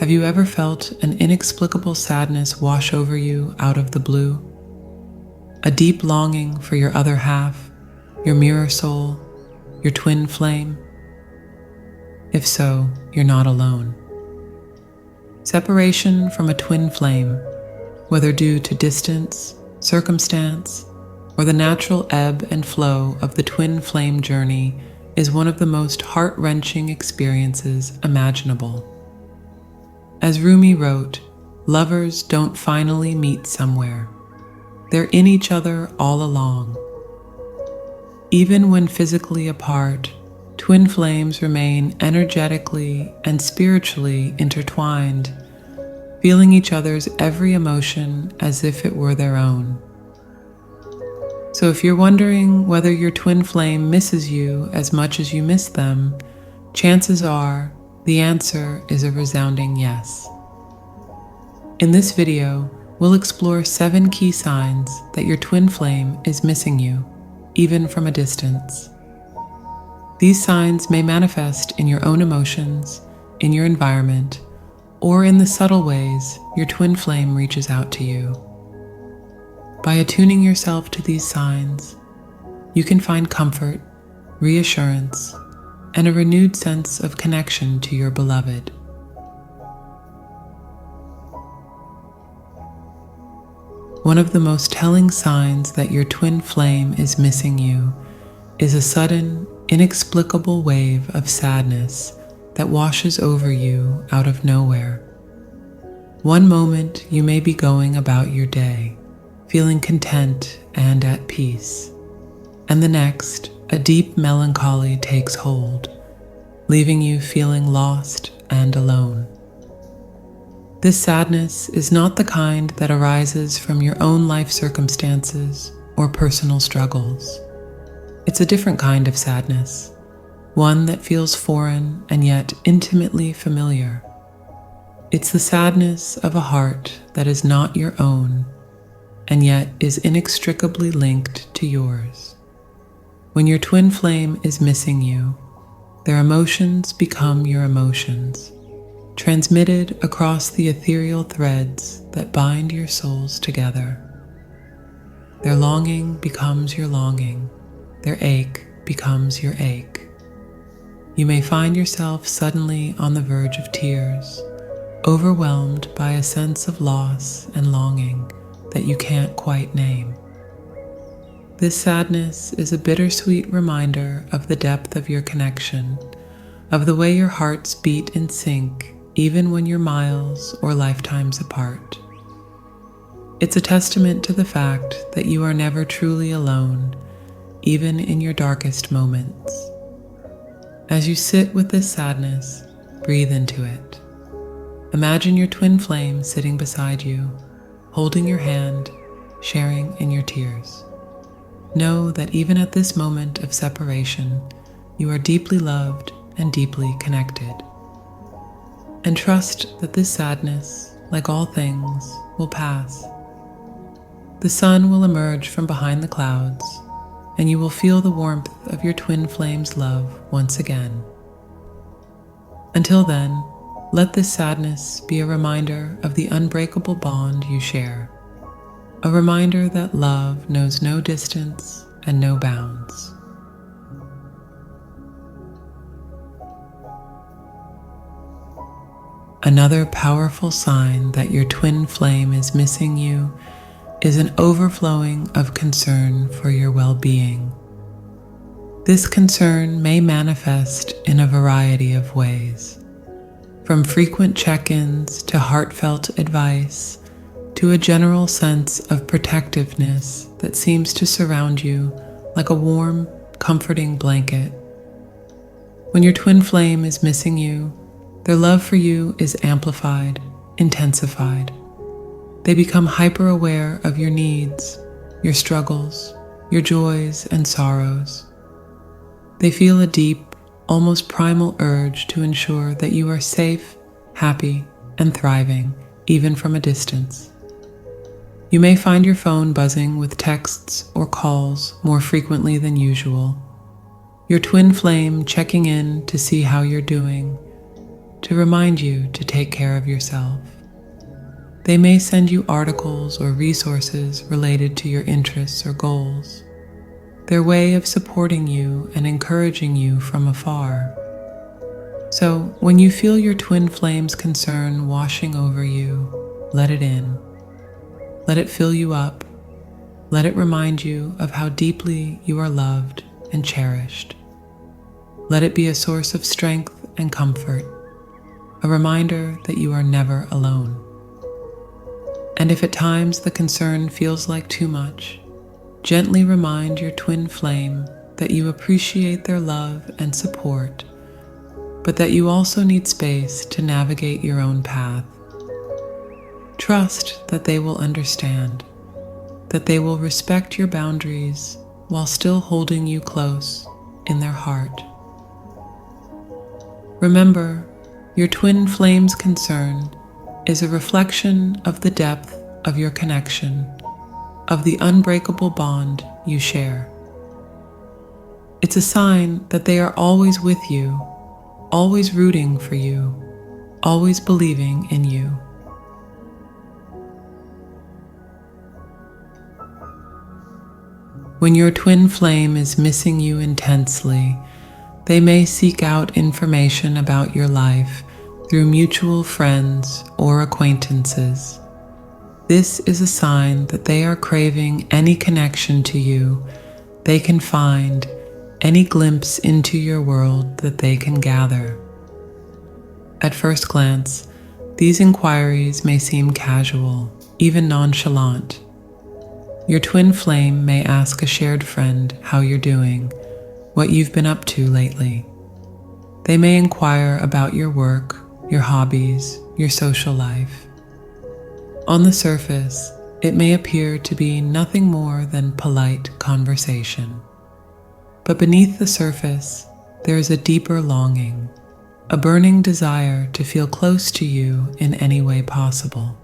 Have you ever felt an inexplicable sadness wash over you out of the blue? A deep longing for your other half, your mirror soul, your twin flame? If so, you're not alone. Separation from a twin flame, whether due to distance, circumstance, or the natural ebb and flow of the twin flame journey, is one of the most heart-wrenching experiences imaginable. As Rumi wrote, lovers don't finally meet somewhere. They're in each other all along. Even when physically apart, twin flames remain energetically and spiritually intertwined, feeling each other's every emotion as if it were their own. So if you're wondering whether your twin flame misses you as much as you miss them, chances are the answer is a resounding yes. In this video, we'll explore 7 key signs that your twin flame is missing you, even from a distance. These signs may manifest in your own emotions, in your environment, or in the subtle ways your twin flame reaches out to you. By attuning yourself to these signs, you can find comfort, reassurance, and a renewed sense of connection to your beloved. One of the most telling signs that your twin flame is missing you is a sudden, inexplicable wave of sadness that washes over you out of nowhere. One moment you may be going about your day, feeling content and at peace, and the next, a deep melancholy takes hold, leaving you feeling lost and alone. This sadness is not the kind that arises from your own life circumstances or personal struggles. It's a different kind of sadness, one that feels foreign and yet intimately familiar. It's the sadness of a heart that is not your own and yet is inextricably linked to yours. When your twin flame is missing you, their emotions become your emotions, transmitted across the ethereal threads that bind your souls together. Their longing becomes your longing, their ache becomes your ache. You may find yourself suddenly on the verge of tears, overwhelmed by a sense of loss and longing that you can't quite name. This sadness is a bittersweet reminder of the depth of your connection, of the way your hearts beat in sync even when you're miles or lifetimes apart. It's a testament to the fact that you are never truly alone, even in your darkest moments. As you sit with this sadness, breathe into it. Imagine your twin flame sitting beside you, holding your hand, sharing in your tears. Know that even at this moment of separation, you are deeply loved and deeply connected. And trust that this sadness, like all things, will pass. The sun will emerge from behind the clouds, and you will feel the warmth of your twin flame's love once again. Until then, let this sadness be a reminder of the unbreakable bond you share. A reminder that love knows no distance and no bounds. Another powerful sign that your twin flame is missing you is an overflowing of concern for your well-being. This concern may manifest in a variety of ways, from frequent check-ins to heartfelt advice, to a general sense of protectiveness that seems to surround you like a warm, comforting blanket. When your twin flame is missing you, their love for you is amplified, intensified. They become hyper-aware of your needs, your struggles, your joys and sorrows. They feel a deep, almost primal urge to ensure that you are safe, happy, and thriving, even from a distance. You may find your phone buzzing with texts or calls more frequently than usual, your twin flame checking in to see how you're doing, to remind you to take care of yourself. They may send you articles or resources related to your interests or goals, their way of supporting you and encouraging you from afar. So, when you feel your twin flame's concern washing over you, let it in. Let it fill you up. Let it remind you of how deeply you are loved and cherished. Let it be a source of strength and comfort, a reminder that you are never alone. And if at times the concern feels like too much, gently remind your twin flame that you appreciate their love and support, but that you also need space to navigate your own path. Trust that they will understand, that they will respect your boundaries while still holding you close in their heart. Remember, your twin flame's concern is a reflection of the depth of your connection, of the unbreakable bond you share. It's a sign that they are always with you, always rooting for you, always believing in you. When your twin flame is missing you intensely, they may seek out information about your life through mutual friends or acquaintances. This is a sign that they are craving any connection to you they can find, any glimpse into your world that they can gather. At first glance, these inquiries may seem casual, even nonchalant. Your twin flame may ask a shared friend how you're doing, what you've been up to lately. They may inquire about your work, your hobbies, your social life. On the surface, it may appear to be nothing more than polite conversation. But beneath the surface, there is a deeper longing, a burning desire to feel close to you in any way possible.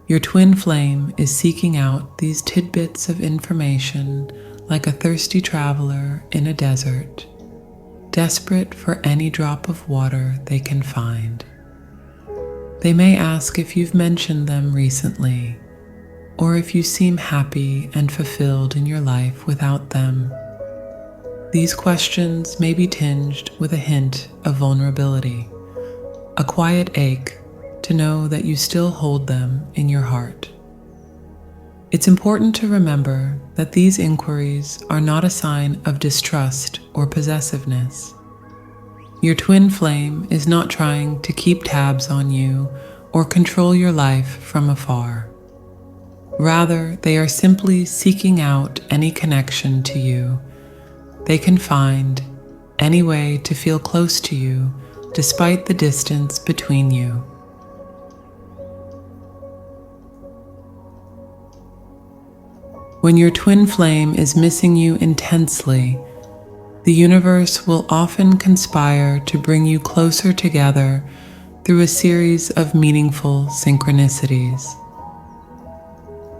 Your twin flame is seeking out these tidbits of information like a thirsty traveler in a desert, desperate for any drop of water they can find. They may ask if you've mentioned them recently, or if you seem happy and fulfilled in your life without them. These questions may be tinged with a hint of vulnerability, a quiet ache to know that you still hold them in your heart. It's important to remember that these inquiries are not a sign of distrust or possessiveness. Your twin flame is not trying to keep tabs on you or control your life from afar. Rather, they are simply seeking out any connection to you they can find, any way to feel close to you despite the distance between you. When your twin flame is missing you intensely, the universe will often conspire to bring you closer together through a series of meaningful synchronicities.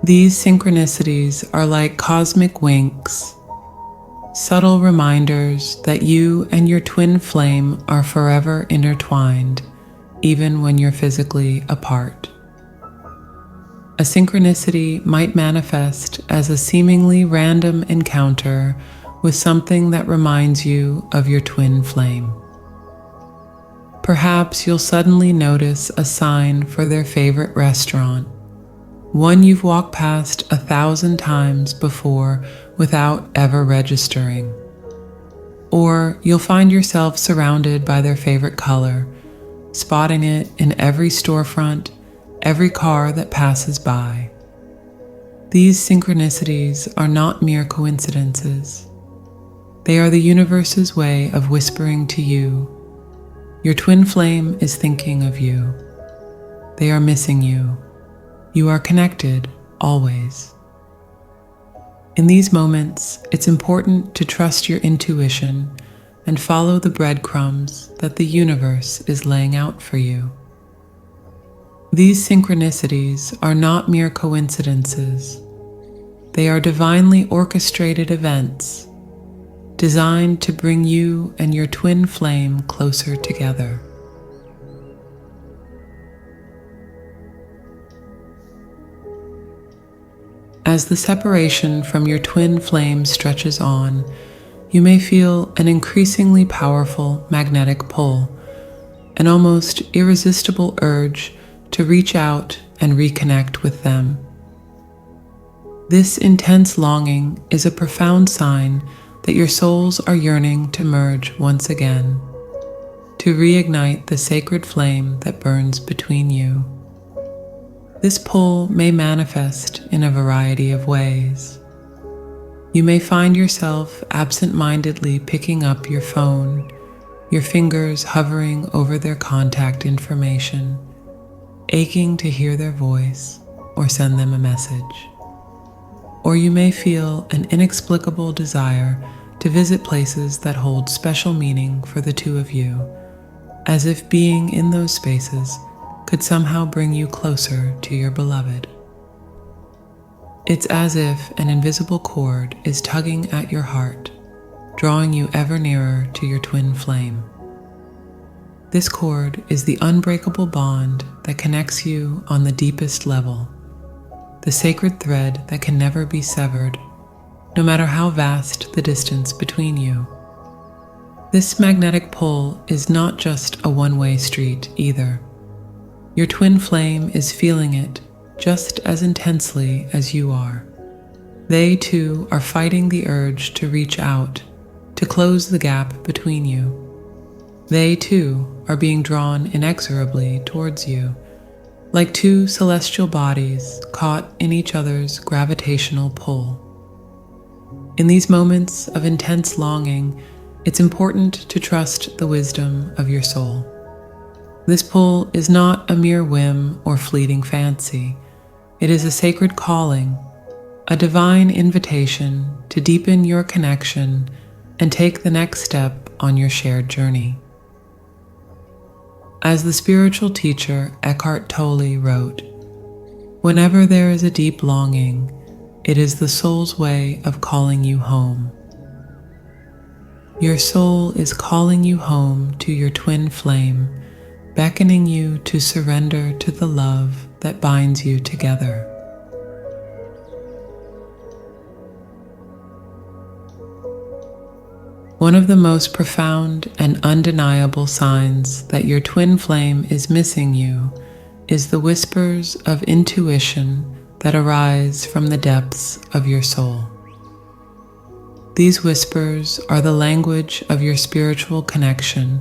These synchronicities are like cosmic winks, subtle reminders that you and your twin flame are forever intertwined, even when you're physically apart. A synchronicity might manifest as a seemingly random encounter with something that reminds you of your twin flame. Perhaps you'll suddenly notice a sign for their favorite restaurant, one you've walked past 1,000 times before without ever registering. Or you'll find yourself surrounded by their favorite color, spotting it in every storefront, every car that passes by. These synchronicities are not mere coincidences. They are the universe's way of whispering to you, your twin flame is thinking of you. They are missing you. You are connected, always. In these moments, it's important to trust your intuition and follow the breadcrumbs that the universe is laying out for you. These synchronicities are not mere coincidences. They are divinely orchestrated events designed to bring you and your twin flame closer together. As the separation from your twin flame stretches on, you may feel an increasingly powerful magnetic pull, an almost irresistible urge to reach out and reconnect with them. This intense longing is a profound sign that your souls are yearning to merge once again, to reignite the sacred flame that burns between you. This pull may manifest in a variety of ways. You may find yourself absent-mindedly picking up your phone, your fingers hovering over their contact information, aching to hear their voice or send them a message. Or you may feel an inexplicable desire to visit places that hold special meaning for the two of you, as if being in those spaces could somehow bring you closer to your beloved. It's as if an invisible cord is tugging at your heart, drawing you ever nearer to your twin flame. This cord is the unbreakable bond that connects you on the deepest level, the sacred thread that can never be severed, no matter how vast the distance between you. This magnetic pull is not just a one-way street either. Your twin flame is feeling it just as intensely as you are. They too are fighting the urge to reach out, to close the gap between you. They too are being drawn inexorably towards you, like two celestial bodies caught in each other's gravitational pull. In these moments of intense longing, it's important to trust the wisdom of your soul. This pull is not a mere whim or fleeting fancy. It is a sacred calling, a divine invitation to deepen your connection and take the next step on your shared journey. As the spiritual teacher Eckhart Tolle wrote, "Whenever there is a deep longing, it is the soul's way of calling you home." Your soul is calling you home to your twin flame, beckoning you to surrender to the love that binds you together. One of the most profound and undeniable signs that your twin flame is missing you is the whispers of intuition that arise from the depths of your soul. These whispers are the language of your spiritual connection,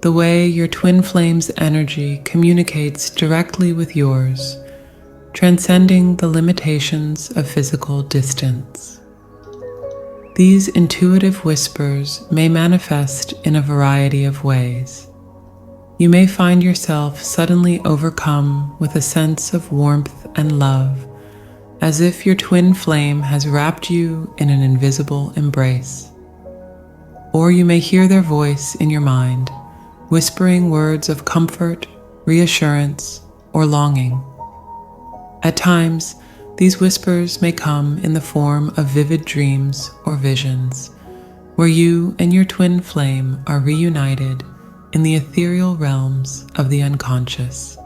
the way your twin flame's energy communicates directly with yours, transcending the limitations of physical distance. These intuitive whispers may manifest in a variety of ways. You may find yourself suddenly overcome with a sense of warmth and love, as if your twin flame has wrapped you in an invisible embrace. Or you may hear their voice in your mind, whispering words of comfort, reassurance, or longing. At times, these whispers may come in the form of vivid dreams or visions, where you and your twin flame are reunited in the ethereal realms of the unconscious.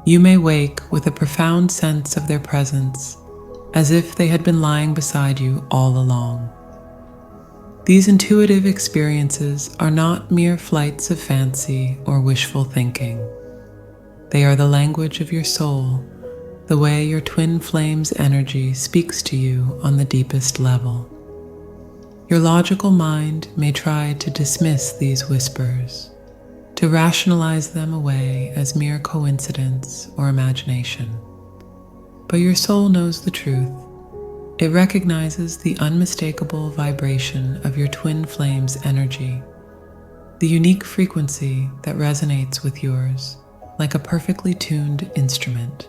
You may wake with a profound sense of their presence, as if they had been lying beside you all along. These intuitive experiences are not mere flights of fancy or wishful thinking. They are the language of your soul, the way your twin flame's energy speaks to you on the deepest level. Your logical mind may try to dismiss these whispers, to rationalize them away as mere coincidence or imagination. But your soul knows the truth. It recognizes the unmistakable vibration of your twin flame's energy, the unique frequency that resonates with yours like a perfectly tuned instrument.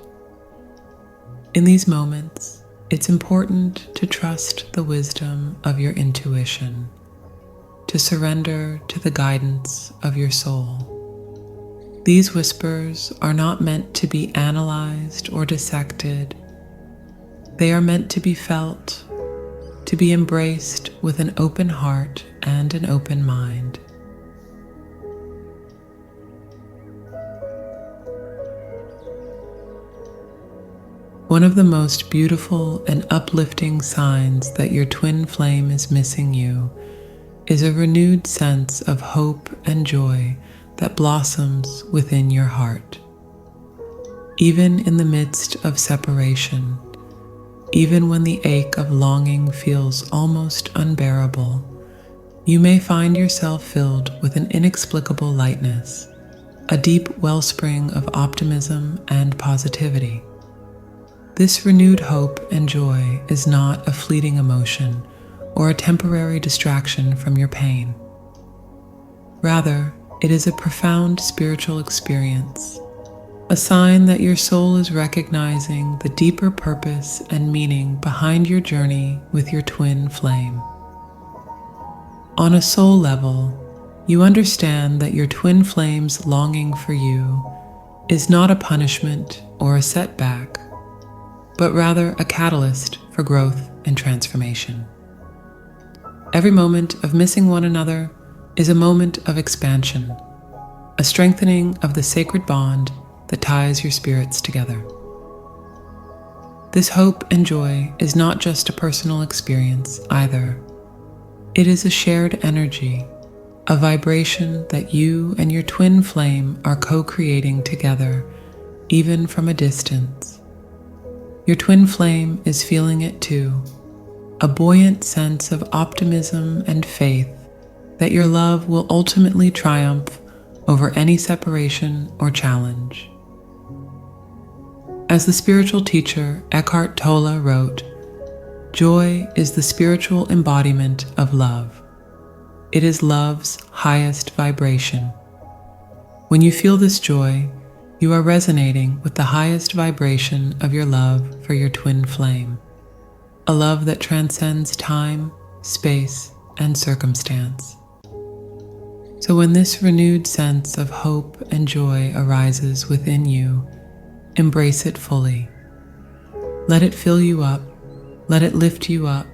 In these moments, it's important to trust the wisdom of your intuition, to surrender to the guidance of your soul. These whispers are not meant to be analyzed or dissected. They are meant to be felt, to be embraced with an open heart and an open mind. One of the most beautiful and uplifting signs that your twin flame is missing you is a renewed sense of hope and joy that blossoms within your heart. Even in the midst of separation, even when the ache of longing feels almost unbearable, you may find yourself filled with an inexplicable lightness, a deep wellspring of optimism and positivity. This renewed hope and joy is not a fleeting emotion or a temporary distraction from your pain. Rather, it is a profound spiritual experience, a sign that your soul is recognizing the deeper purpose and meaning behind your journey with your twin flame. On a soul level, you understand that your twin flame's longing for you is not a punishment or a setback, but rather a catalyst for growth and transformation. Every moment of missing one another is a moment of expansion, a strengthening of the sacred bond that ties your spirits together. This hope and joy is not just a personal experience either. It is a shared energy, a vibration that you and your twin flame are co-creating together, even from a distance. Your twin flame is feeling it too, a buoyant sense of optimism and faith that your love will ultimately triumph over any separation or challenge. As the spiritual teacher Eckhart Tolle wrote, "Joy is the spiritual embodiment of love. It is love's highest vibration. When you feel this joy, you are resonating with the highest vibration of your love for your twin flame, a love that transcends time, space, and circumstance." So when this renewed sense of hope and joy arises within you, embrace it fully. Let it fill you up, let it lift you up,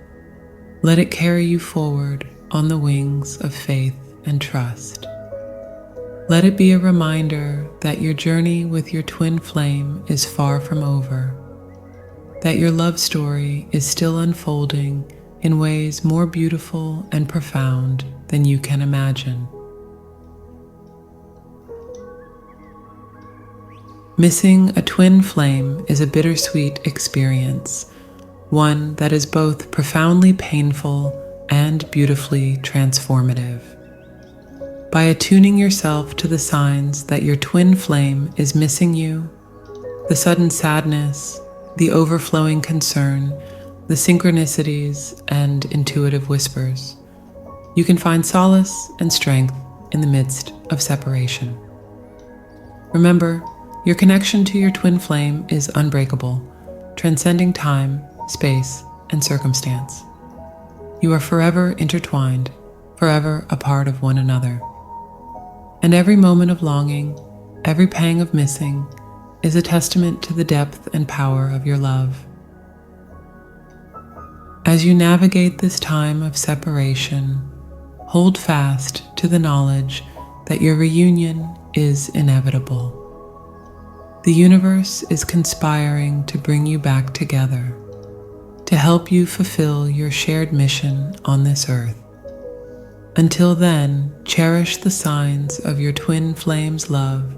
let it carry you forward on the wings of faith and trust. Let it be a reminder that your journey with your twin flame is far from over, that your love story is still unfolding in ways more beautiful and profound than you can imagine. Missing a twin flame is a bittersweet experience, one that is both profoundly painful and beautifully transformative. By attuning yourself to the signs that your twin flame is missing you, the sudden sadness, the overflowing concern, the synchronicities, and intuitive whispers, you can find solace and strength in the midst of separation. Remember, your connection to your twin flame is unbreakable, transcending time, space, and circumstance. You are forever intertwined, forever a part of one another. And every moment of longing, every pang of missing, is a testament to the depth and power of your love. As you navigate this time of separation, hold fast to the knowledge that your reunion is inevitable. The universe is conspiring to bring you back together, to help you fulfill your shared mission on this earth. Until then, cherish the signs of your twin flame's love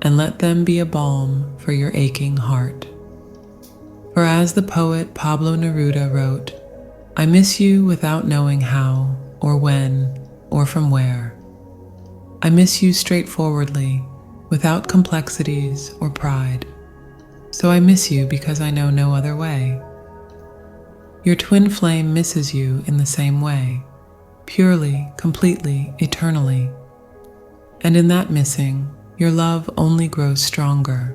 and let them be a balm for your aching heart. For as the poet Pablo Neruda wrote, "I miss you without knowing how, or when, or from where. I miss you straightforwardly, without complexities or pride. So I miss you because I know no other way." Your twin flame misses you in the same way, purely, completely, eternally. And in that missing, your love only grows stronger,